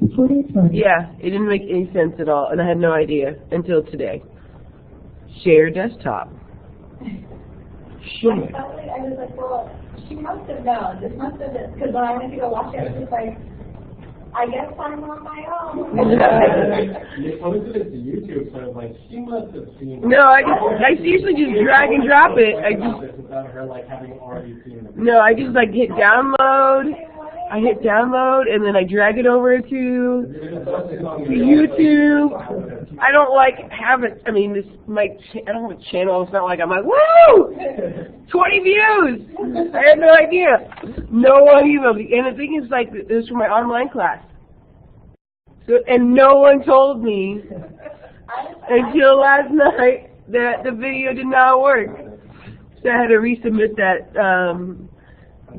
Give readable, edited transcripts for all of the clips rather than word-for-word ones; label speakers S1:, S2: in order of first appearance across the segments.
S1: Yeah, it didn't make any sense at all, and I had no idea until today. Share desktop. Sure.
S2: I was like, well, she must have known. This must have been, because when I went to go watch it, I was just like, I guess I'm on my own.
S3: I posted it to YouTube, so I was like, she must have seen it.
S1: No, I seriously just drag and drop it.
S3: Without her like having already seen it.
S1: No, I just like hit download. I hit download and then I drag it over to YouTube. I don't like have it. I mean, I don't have a channel. It's not like I'm like, woo, 20 views. I had no idea. No one emailed me. And the thing is, like, this was for my online class. So, and no one told me until last night that the video did not work. So I had to resubmit that.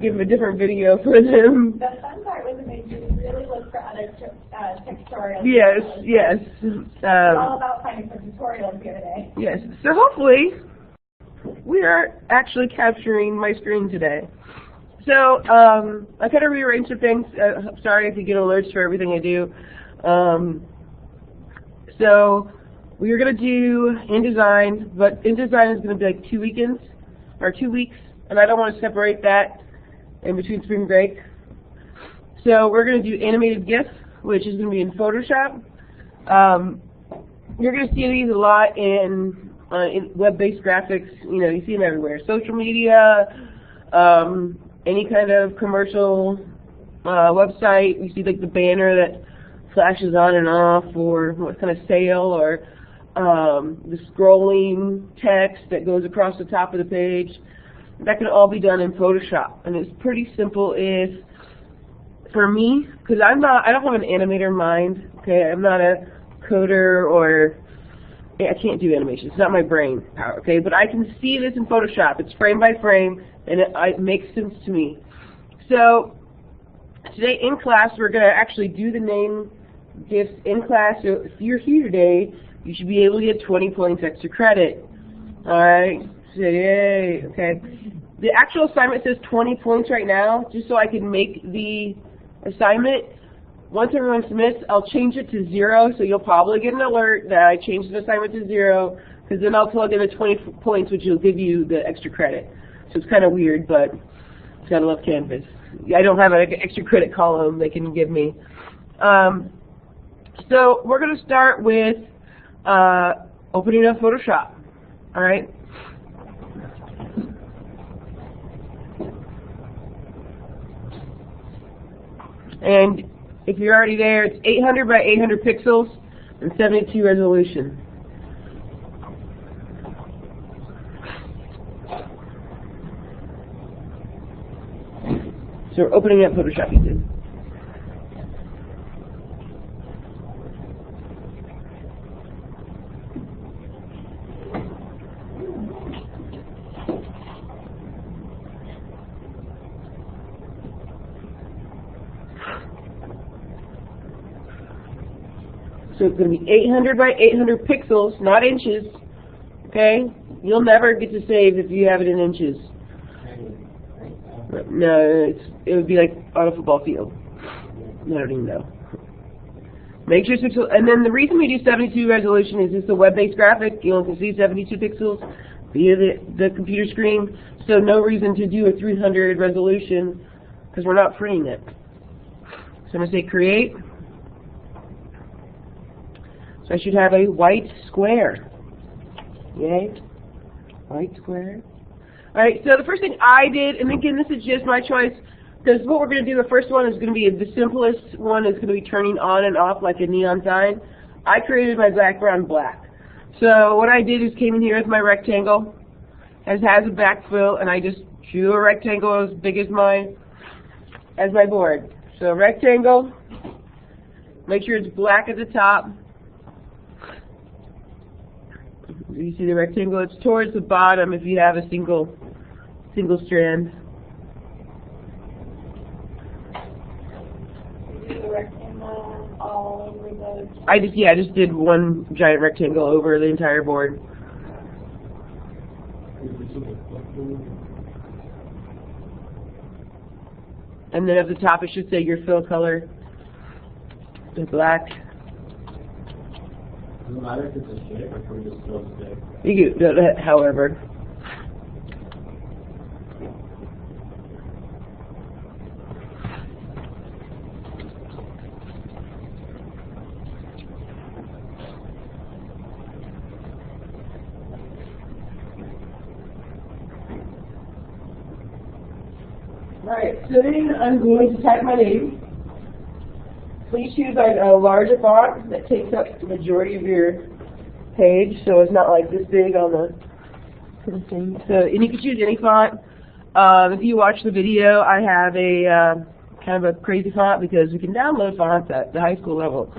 S1: Give them a different video for them.
S2: The fun part was it made you really look for other tutorials.
S1: Yes, yes.
S2: It's all about finding some tutorials the other day.
S1: Yes. So hopefully we are actually capturing my screen today. So I kind of rearranged some things. Sorry if you get alerts for everything I do. So we are going to do InDesign, but InDesign is going to be like 2 weekends or 2 weeks, and I don't want to separate that in between spring break. So we're going to do animated GIF, which is going to be in Photoshop. You're going to see these a lot in web-based graphics. You know, you see them everywhere. Social media, any kind of commercial website. You see like the banner that flashes on and off, or what kind of sale, or the scrolling text that goes across the top of the page. That can all be done in Photoshop, and it's pretty simple. If for me, because I don't have an animator mind. Okay, I'm not a coder, or I can't do animation. It's not my brain power. Okay, but I can see this in Photoshop. It's frame by frame, and it makes sense to me. So today in class, we're going to actually do the name GIFs in class. So if you're here today, you should be able to get 20 points extra credit. All right. So, yay. Okay. The actual assignment says 20 points right now, just so I can make the assignment. Once everyone submits, I'll change it to 0, so you'll probably get an alert that I changed the assignment to 0, because then I'll plug in the 20 points, which will give you the extra credit. So it's kind of weird, but you gotta love Canvas. I don't have an extra credit column they can give me. So we're going to start with opening up Photoshop. All right. And if you're already there, it's 800 by 800 pixels and 72 resolution. So we're opening up Photoshop, you did. So it's going to be 800 by 800 pixels, not inches. Okay? You'll never get to save if you have it in inches. No, it would be like on a football field. I don't even know. Make sure 6, and then the reason we do 72 resolution is it's a web-based graphic. You only can see 72 pixels via the computer screen. So no reason to do a 300 resolution because we're not printing it. So I'm going to say create. So I should have a white square. Yay. White square. Alright, so the first thing I did, and again this is just my choice, because what we're going to do, the first one is going to be, the simplest one is going to be turning on and off like a neon sign. I created my background black. So what I did is came in here with my rectangle, as has a backfill, and I just drew a rectangle as big as my board. So rectangle, make sure it's black at the top. You see the rectangle? It's towards the bottom if you have a single strand. I just did one giant rectangle over the entire board. And then at the top it should say your fill color. to black.
S3: Doesn't matter if it's a shape or can we just fill the big?
S1: You can do that however. Alright, so then I'm going to type my name. Please choose like a larger font that takes up the majority of your page, so it's not like this big on the thing. So, and you can choose any font. If you watch the video, I have a kind of a crazy font because we can download fonts at the high school level.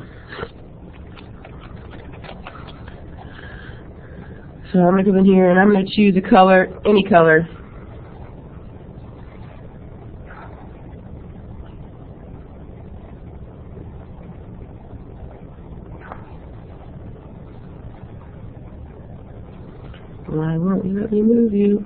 S1: So I'm going to come in here and I'm going to choose a color, any color. Why won't you let me move you?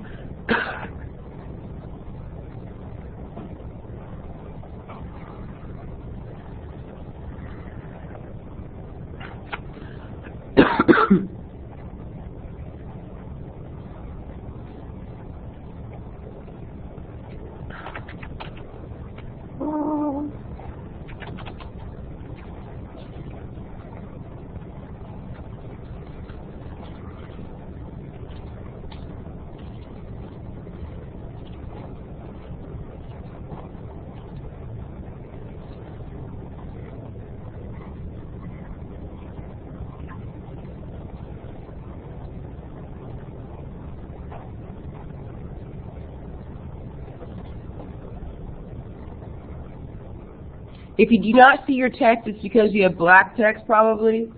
S1: If you do not see your text, it's because you have black text probably.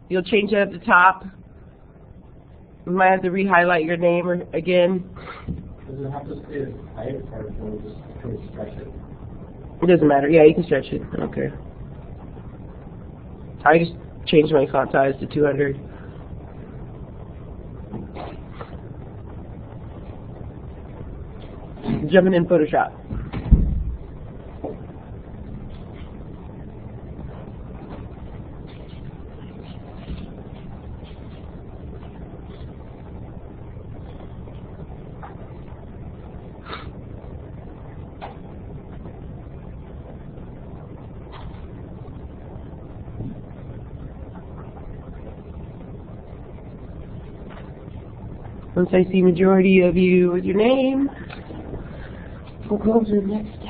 S1: You'll change it at the top. You might have to re-highlight your name again.
S3: Does it have to stay as tight or can we stretch it?
S1: It doesn't matter. Yeah, you can stretch it. I don't care. I just changed my font size to 200. Jumping in Photoshop. Once I see majority of you with your name, we'll go to the next step.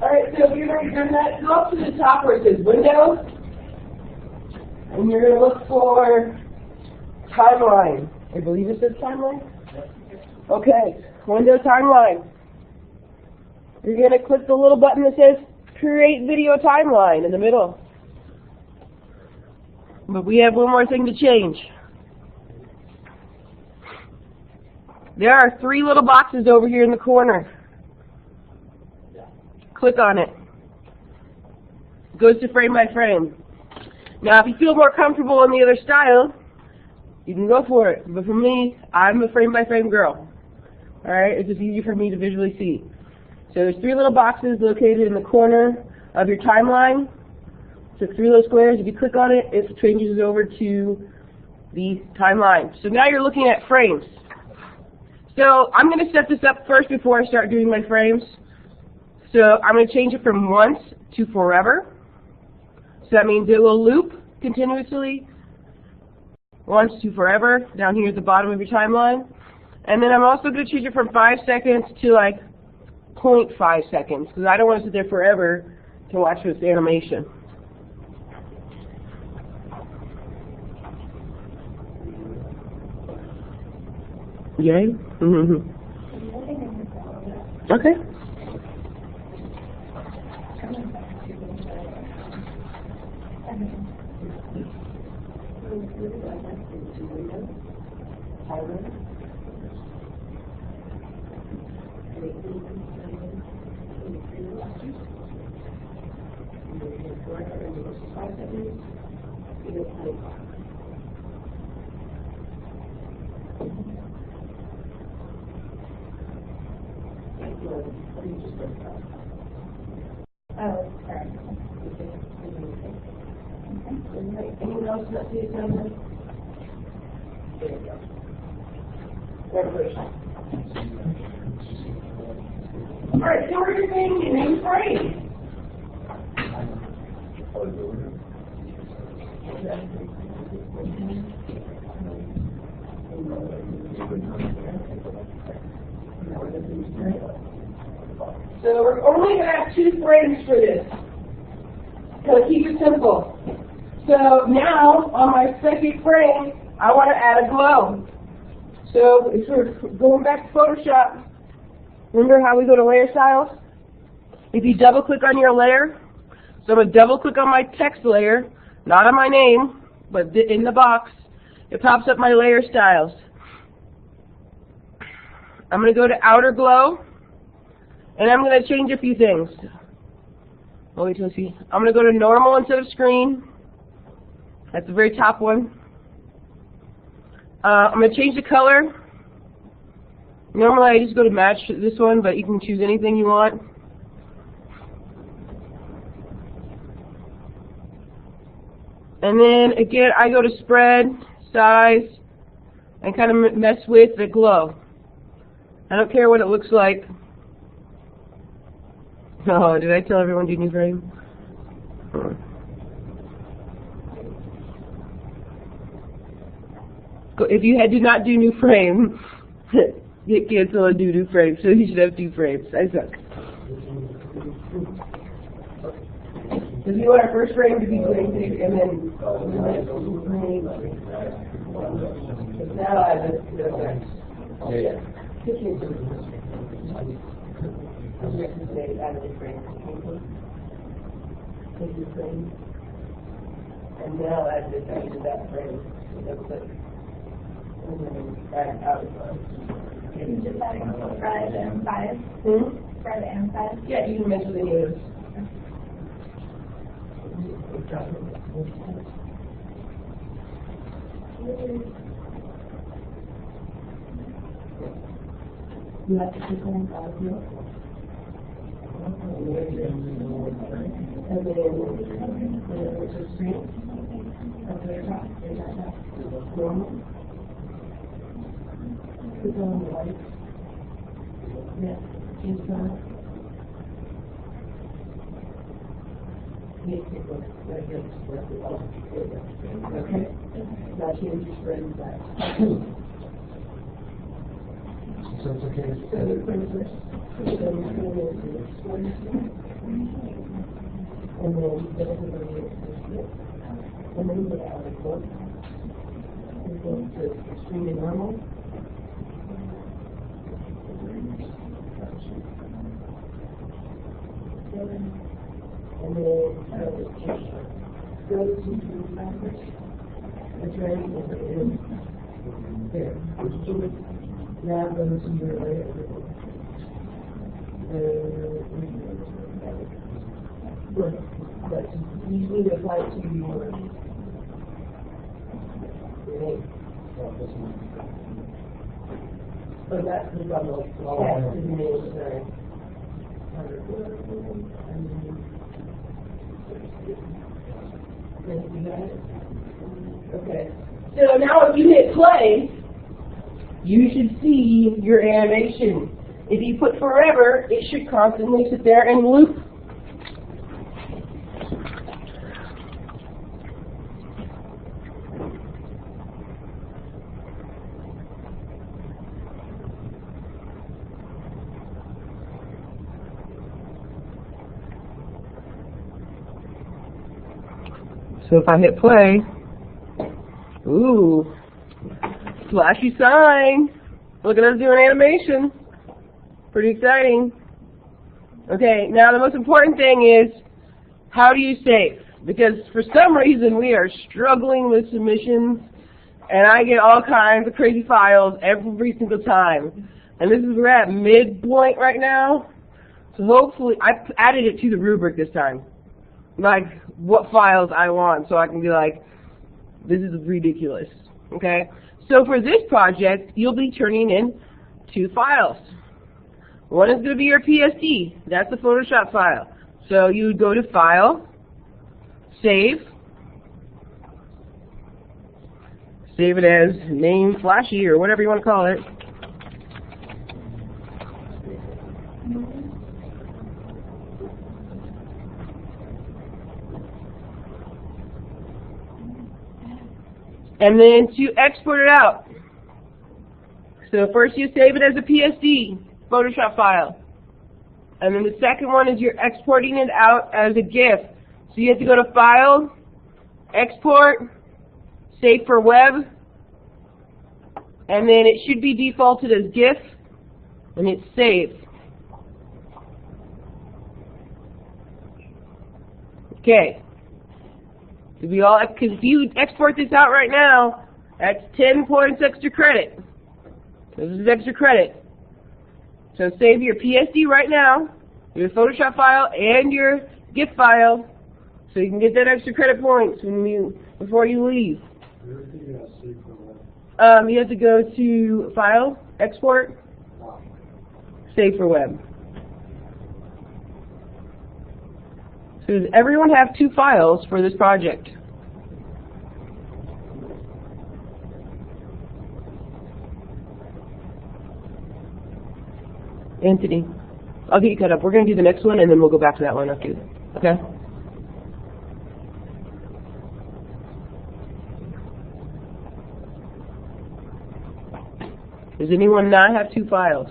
S1: Alright, so you're going to go up to the top where it says Windows, and you're going to look for Timeline. I believe it says Timeline? Okay, Window Timeline. You're going to click the little button that says Create Video Timeline in the middle. But we have one more thing to change. There are 3 little boxes over here in the corner. Click on it. It goes to frame by frame. Now, if you feel more comfortable in the other style, you can go for it. But for me, I'm a frame by frame girl. Alright, it's just easy for me to visually see. So there's 3 little boxes located in the corner of your timeline. took 3 little squares. If you click on it, it changes over to the timeline. So now you're looking at frames. So I'm going to set this up first before I start doing my frames. So I'm going to change it from once to forever. So that means it will loop continuously, once to forever, down here at the bottom of your timeline. And then I'm also going to change it from 5 seconds to like 0.5 seconds, because I don't want to sit there forever to watch this animation. Yay? Mm-hmm. Okay.
S2: Oh, sorry.
S1: Anyone else not see it down there? There you go. Revolution. All right, so we're doing your name frame. So we're only going to have 2 frames for this. So keep it simple. So now, on my second frame, I want to add a glow. So if we're going back to Photoshop, remember how we go to layer styles? If you double click on your layer, so I'm going to double click on my text layer, not on my name, but in the box, it pops up my layer styles. I'm going to go to outer glow, and I'm going to change a few things. Oh, wait till I see. I'm going to go to normal instead of screen. That's the very top one. I'm going to change the color. Normally I just go to match this one, but you can choose anything you want. And then again, I go to spread, size, and kind of mess with the glow. I don't care what it looks like. Oh, did I tell everyone to do new frame? If you did not do new frame, hit cancel and do new frame. So you should have 2 frames. I suck. Because you want our first frame to be green, and then now I have and now I just added that frame. And then back out.
S2: You just adding spread and size? Spread and size?
S1: Yeah, you can mess with any of those. You have to click on size now. And then which is screen. Up there, top. Normal. Click on the light. Yeah, change that. Okay. Now change your spread back.
S3: So it's okay.
S1: And then you go to outer glow. You go to extremely normal. And then go to backwards. That's right. There. Now go to your layer. But you need to apply it to your name. So that's the double text in the name, sorry. Okay. So now if you hit play, you should see your animation. If you put forever, it should constantly sit there and loop. So if I hit play, ooh, flashy sign. Look at us doing animation. Pretty exciting. Okay, now the most important thing is, how do you save? Because for some reason we are struggling with submissions, and I get all kinds of crazy files every single time. And this is, we're at midpoint right now, so hopefully, I added it to the rubric this time. Like, what files I want, so I can be like, this is ridiculous, okay? So for this project, you'll be turning in 2 files. One is going to be your PSD, that's the Photoshop file. So you would go to File, Save, save it as name flashy or whatever you want to call it. And then to export it out. So first you save it as a PSD, Photoshop file. And then the second one is you're exporting it out as a GIF. So you have to go to File, Export, Save for Web, and then it should be defaulted as GIF, and it's saved. Okay. Because if you export this out right now, that's 10 points extra credit. This is extra credit. So save your PSD right now, your Photoshop file, and your GIF file, so you can get that extra credit points before you leave. You have to go to File, Export, Save for Web. So does everyone have 2 files for this project? Anthony, I'll get you cut up. We're going to do the next one, and then we'll go back to that one after. Okay? Does anyone not have 2 files?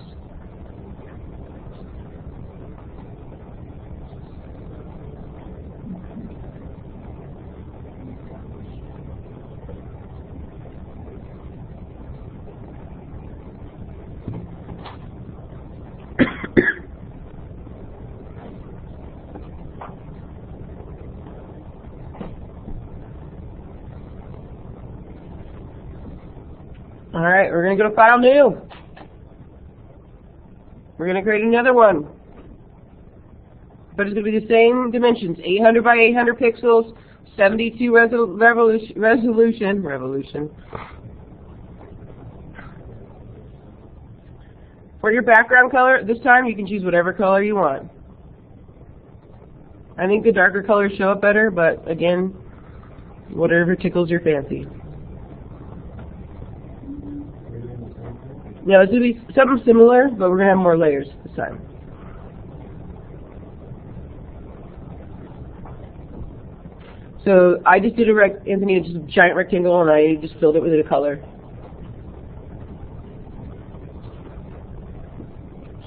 S1: Alright, we're going to go to File New. We're going to create another one. But it's going to be the same dimensions, 800 by 800 pixels, 72 resolution. For your background color, this time you can choose whatever color you want. I think the darker colors show up better, but again, whatever tickles your fancy. No, it's going to be something similar, but we're going to have more layers this time. So I just did Anthony, just a giant rectangle, and I just filled it with a color.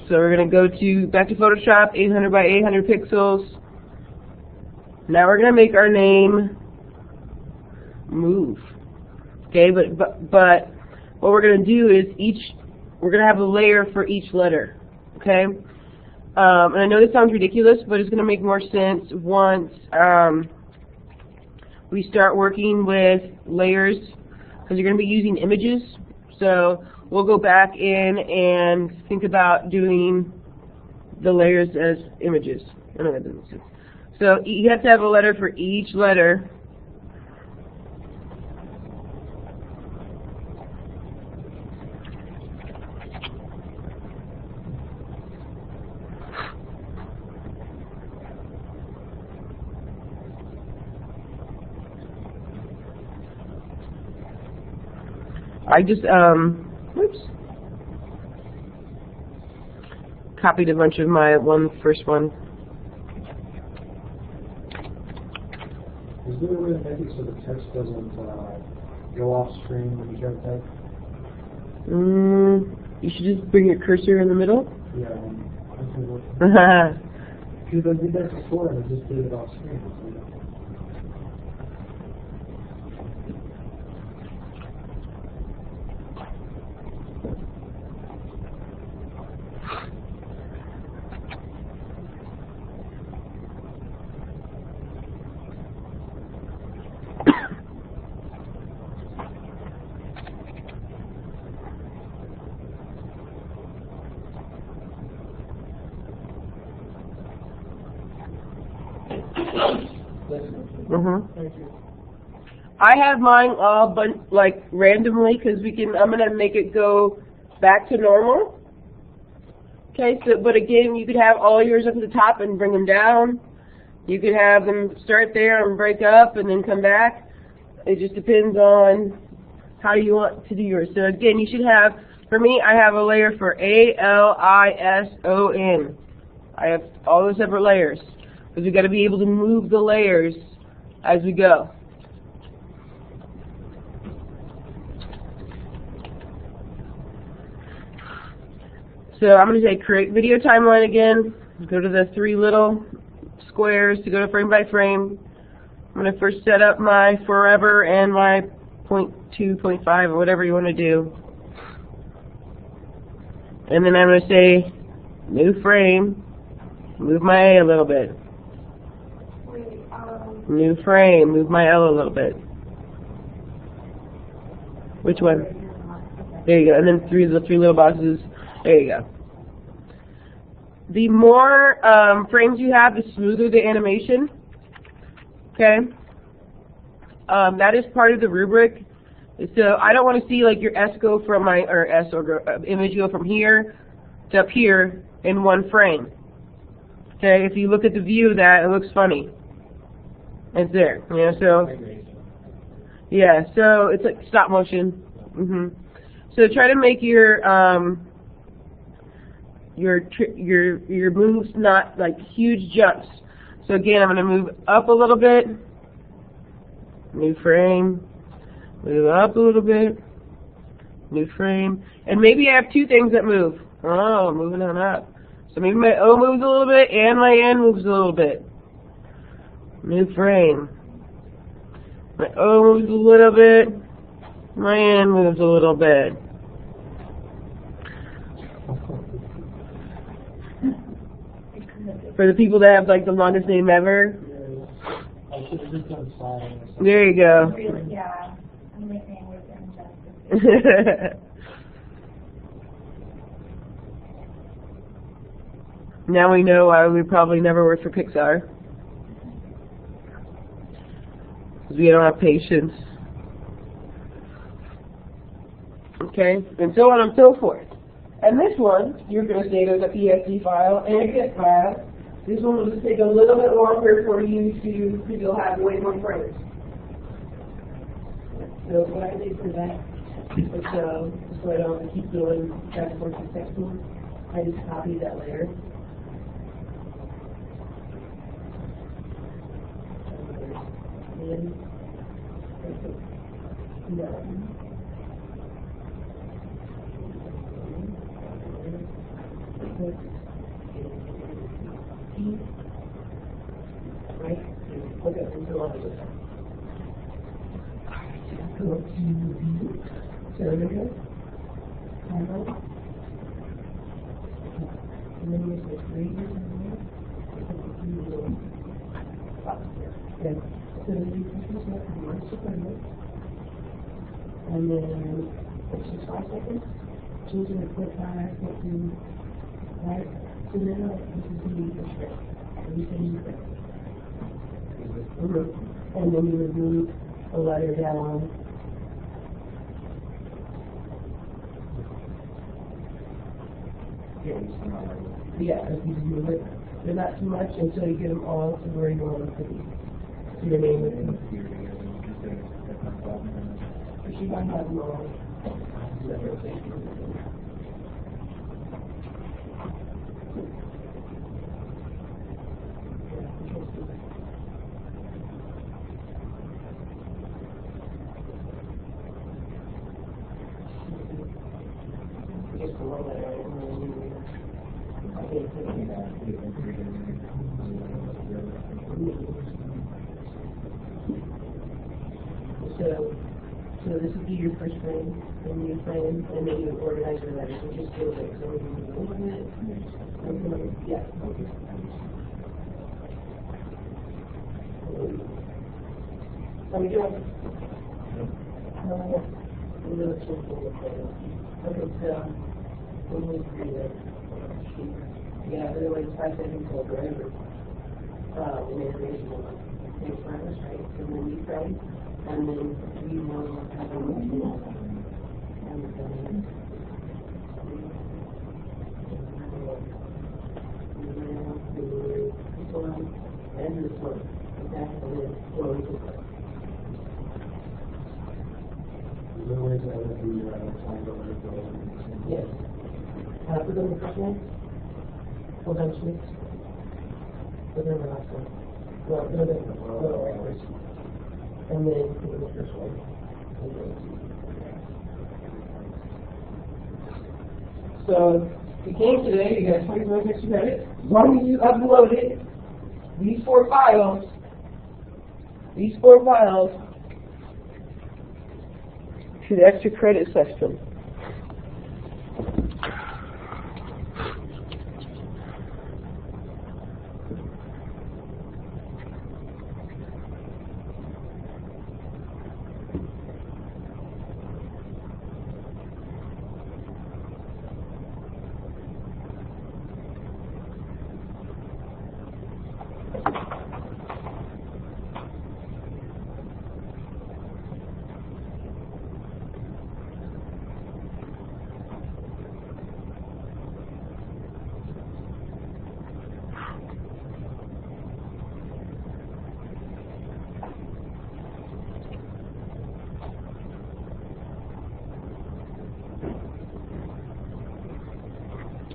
S1: So we're going to go back to Photoshop, 800 by 800 pixels. Now we're going to make our name move. Okay, but what we're going to do is we're going to have a layer for each letter, okay? And I know this sounds ridiculous, but it's going to make more sense once we start working with layers, because you're going to be using images. So we'll go back in and think about doing the layers as images. I don't know if that makes sense. So you have to have a letter for each letter. I just, whoops, copied a bunch of my first one.
S3: Is there a way to make it so the text doesn't go off screen when you try to type?
S1: You should just bring your cursor in the middle.
S3: Yeah. Because I did that before and I just did it off screen.
S1: I have mine all like randomly because I'm gonna make it go back to normal. Okay, so but again, you could have all yours up at the top and bring them down. You could have them start there and break up and then come back. It just depends on how you want to do yours. So again, you should have, for me, I have a layer for ALISON. I have all the separate layers because we've got to be able to move the layers as we go. So I'm going to say create video timeline again. Go to the 3 little squares to go to frame by frame. I'm going to first set up my forever and my 0.2, 0.5 or whatever you want to do. And then I'm going to say new frame, move my A a little bit. New frame, move my L a little bit. Which one? There you go. And then the 3 little boxes. There you go. The more frames you have, the smoother the animation. Okay? That is part of the rubric. So I don't want to see like your S go from image go from here to up here in one frame. Okay? If you look at the view of that, it looks funny. It's there. You know, so yeah, so it's like stop motion. So try to make your moves not like huge jumps. So again, I'm going to move up a little bit, new frame, move up a little bit, new frame, and maybe I have 2 things that move. Oh, moving on up. So maybe my O moves a little bit and my N moves a little bit. New frame. My O moves a little bit, my N moves a little bit. For the people that have like the longest name ever.
S3: I should have just done sign.
S1: There you go.
S2: Really, yeah. I'm making with injustice.
S1: Now we know why we probably never work for Pixar. Because we don't have patience. Okay, and so on and so forth. And this one, you're going to say there's a PSD file and a GIF file. This one will just take a little bit longer for you to, because you'll have way more frames. So what I did for that, so I don't have to keep doing back and forth to text one, I just copied that layer. And right? Okay, so on to that. Go up to view. So there we go. And then there's this radius in there. Okay. So you push this up for 1 second. And then it's just 5 seconds. Choosing the quick fire, right? So now this is the script. And then you would move a letter down. Yeah, if you move it. But not too much until you get them all to where you want them to be. So your name is. She might have them all. So this would be your first frame, and new frame, and then you organize your letters. So just do it. So we're going to open it. Yeah. Are we doing? Okay, so we'll move through that. Yeah, otherwise 5 seconds will forever. And then information will take forever, right? So then we frame, and then we know what kind of motion. And then this one and this one. Okay, and then slowly to play. Yes. Put them in the first one. Hold on, please. Put them in the last one. Well, no, first. And then put them in the first one. So, if you came today, you got 20 minutes extra credit. As long as you uploaded these four files to the extra credit section.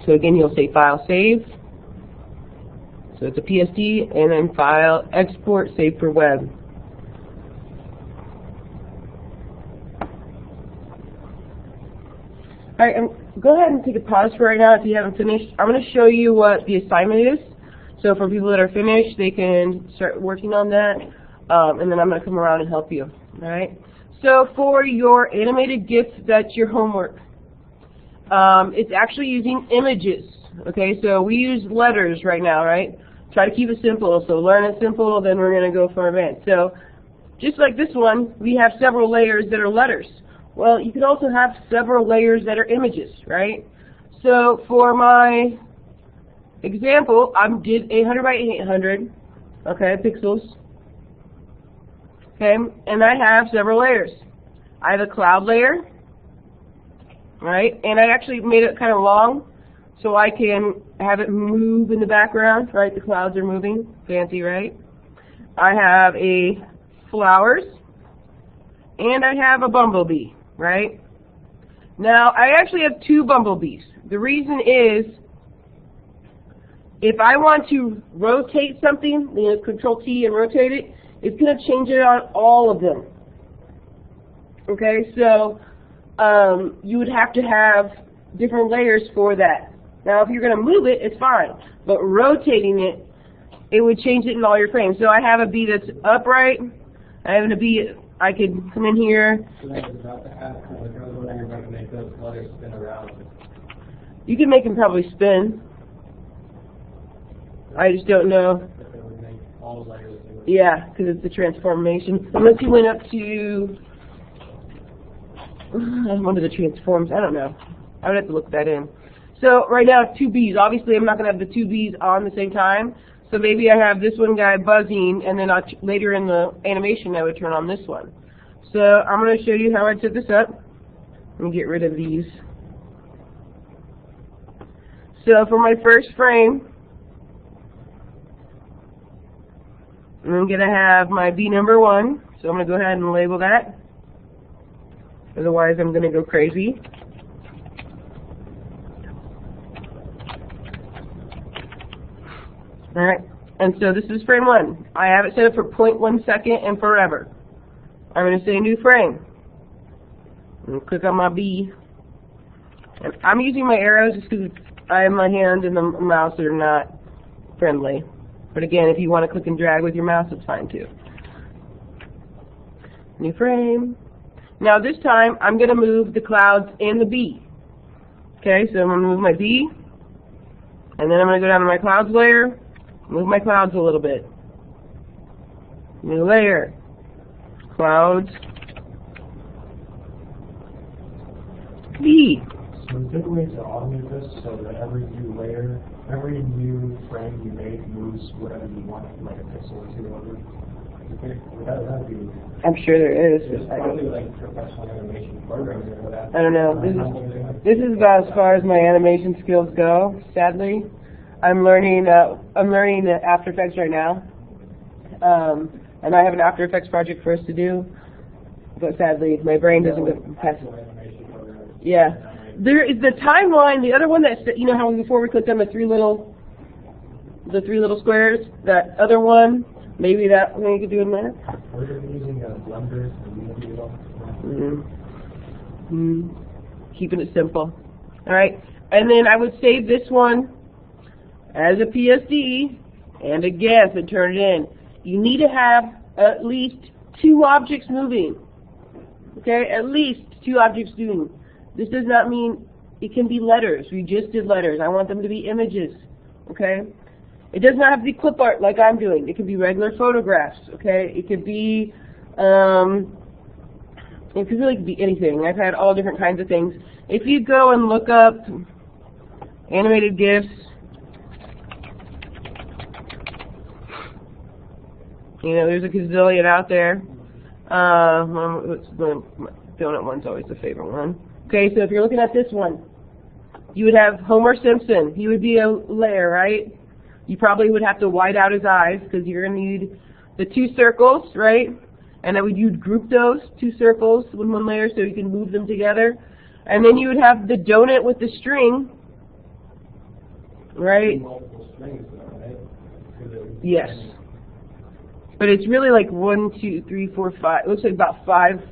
S1: So again, you'll say File Save. So it's a PSD, and then File Export Save for Web. All right, go ahead and take a pause for right now if you haven't finished. I'm going to show you what the assignment is. So for people that are finished, they can start working on that, and then I'm going to come around and help you. All right. So for your animated GIF, that's your homework. It's actually using images. Okay, so we use letters right now, right? Try to keep it simple. So learn it simple, then we're going to go for advanced. So just like this one, we have several layers that are letters. Well, you can also have several layers that are images, right? So for my example, I did 800 by 800, okay, pixels. Okay, and I have several layers. I have a cloud layer. Right, and I actually made it kind of long so I can have it move in the background, right? The clouds are moving, fancy, right? I have a flowers, and I have a bumblebee, right? Now, I actually have two bumblebees. The reason is, if I want to rotate something, you know, Control T and rotate it, it's going to change it on all of them. Okay, so you would have to have different layers for that. Now, if you're going to move it, it's fine. But rotating it, it would change it in all your frames. So I have a bee that's upright. I have a bee, I could come in here. You can make them probably spin. I just don't know. Yeah, because it's the transformation. Unless you went up to one of the transforms, I don't know. I would have to look that in. So right now, two bees. Obviously, I'm not going to have the two bees on the same time. So maybe I have this one guy buzzing, and then later in the animation, I would turn on this one. So I'm going to show you how I set this up. Let me get rid of these. So for my first frame, I'm going to have my bee number 1. So I'm going to go ahead and label that. Otherwise, I'm going to go crazy. Alright, and so this is frame 1. I have it set up for 0.1 second and forever. I'm going to say new frame. I'm going to click on my B. And I'm using my arrows just because I have my hand and the mouse are not friendly. But again, if you want to click and drag with your mouse, it's fine too. New frame. Now this time, I'm going to move the clouds and the B. Okay, so I'm going to move my B. And then I'm going to go down to my clouds layer. Move my clouds a little bit. New layer. Clouds. B.
S3: So is there a way to automate this so that every new layer, every new frame you make moves whatever you want, like a pixel or two over? That'd be...
S1: I'm sure there is.
S3: There's probably like professional animation programs or that.
S1: I don't know. This is about as far as my animation skills go, sadly. I'm learning After Effects right now, and I have an After Effects project for us to do, but sadly my brain doesn't go past. Yeah, there is the timeline. The other one that, you know how before we clicked on the three little squares. That other one, maybe that one you could do in there.
S3: We're going to be using Blender and
S1: Keeping it simple. All right, and then I would save this one as a PSD and a GIF and turn it in. You need to have at least 2 objects moving. Okay, at least 2 objects moving. This does not mean it can be letters. We just did letters. I want them to be images. Okay, it does not have to be clip art like I'm doing. It can be regular photographs. Okay, it could be really be anything. I've had all different kinds of things. If you go and look up animated GIFs, you know, there's a gazillion out there. The donut one's always the favorite one. Okay, so if you're looking at this one, you would have Homer Simpson. He would be a layer, right? You probably would have to white out his eyes because you're going to need the 2 circles, right? And then you'd group those 2 circles in one layer so you can move them together. And then you would have the donut with the string, right?
S3: multiple strings though, right?
S1: Yes. But it's really like 1, 2, 3, 4, 5. It looks like about 5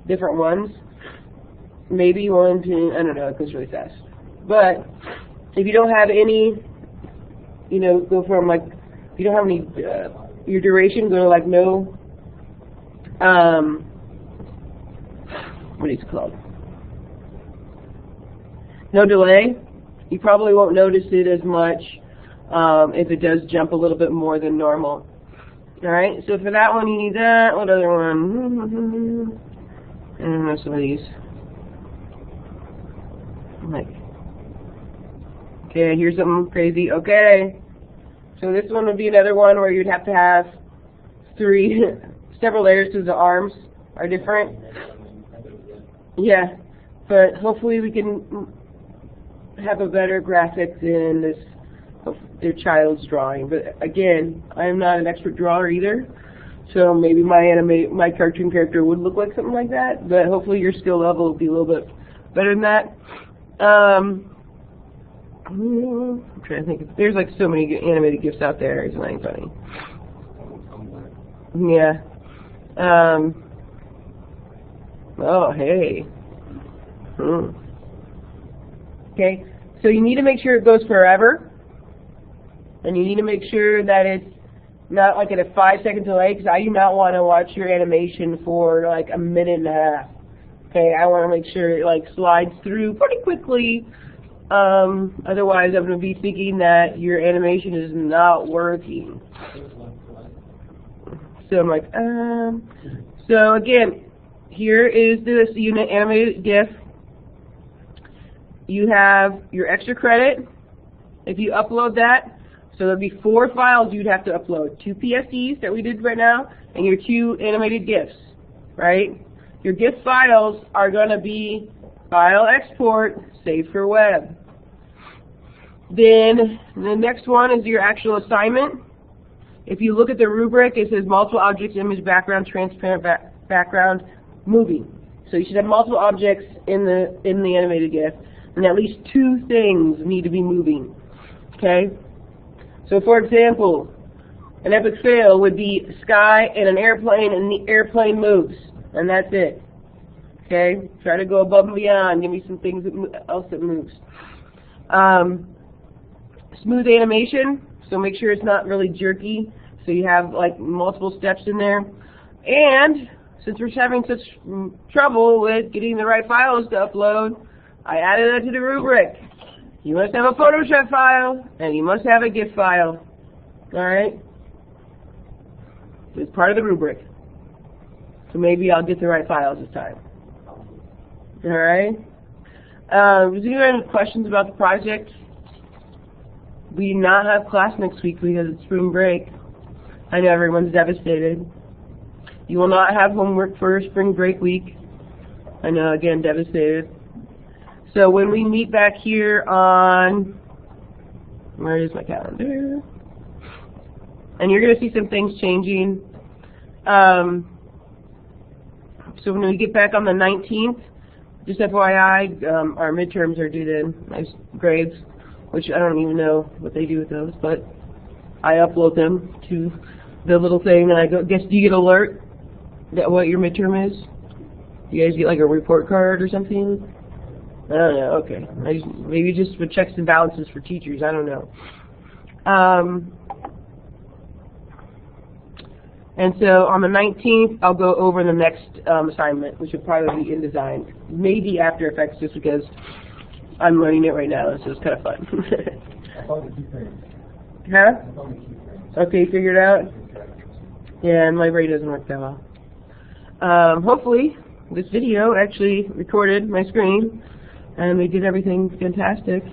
S1: different ones. Maybe 1, 2, I don't know, it goes really fast. But if you don't have any, you know, go from like, if you don't have any, your duration, go to like no, what is it called? No delay. You probably won't notice it as much if it does jump a little bit more than normal. Alright, so for that one you need that. What other one? I don't know some of these. Like, okay, here's something crazy. Okay, so this one would be another one where you'd have to have several layers because the arms are different. Yeah, but hopefully we can have a better graphics in this their child's drawing. But again, I am not an expert drawer either, so maybe my cartoon character would look like something like that. But hopefully your skill level will be a little bit better than that. I'm trying to think. There's like so many animated GIFs out there. It's not even funny. Yeah. Oh, hey. Okay. So you need to make sure it goes forever. And you need to make sure that it's not like at a 5-second delay, because I do not want to watch your animation for like a minute and a half. Okay, I want to make sure it like slides through pretty quickly. Otherwise, I'm going to be thinking that your animation is not working. So I'm like, So again, here is this unit animated GIF. You have your extra credit. If you upload that, so there'll be 4 files you'd have to upload. 2 PSDs that we did right now, and your 2 animated GIFs, right? Your GIF files are going to be file export, save for web. Then the next one is your actual assignment. If you look at the rubric, it says multiple objects, image, background, transparent background, moving. So you should have multiple objects in the animated GIF, and at least 2 things need to be moving. Okay? So for example, an epic fail would be sky and an airplane, and the airplane moves, and that's it. Okay? Try to go above and beyond. Give me some things else that moves. Smooth animation, so make sure it's not really jerky, so you have like multiple steps in there. And since we're having such trouble with getting the right files to upload, I added that to the rubric. You must have a Photoshop file, and you must have a GIF file. Alright? It's part of the rubric. So maybe I'll get the right files this time. Alright? Does anyone have questions about the project? We do not have class next week because it's spring break. I know everyone's devastated. You will not have homework for spring break week. I know, again, devastated. So when we meet back here on, where is my calendar? And you're going to see some things changing. So when we get back on the 19th, just FYI, our midterms are due then, nice grades, which I don't even know what they do with those, but I upload them to the little thing, and I guess, do you get alert that what your midterm is? Do you guys get like a report card or something? I don't know, okay. Maybe just for checks and balances for teachers, I don't know. And so on the 19th, I'll go over the next assignment, which will probably be InDesign. Maybe After Effects, just because I'm learning it right now, so it's kind of fun. Huh? Okay, you figured it out? Yeah, and my brain doesn't work that well. Hopefully, this video actually recorded my screen, and we did everything fantastic.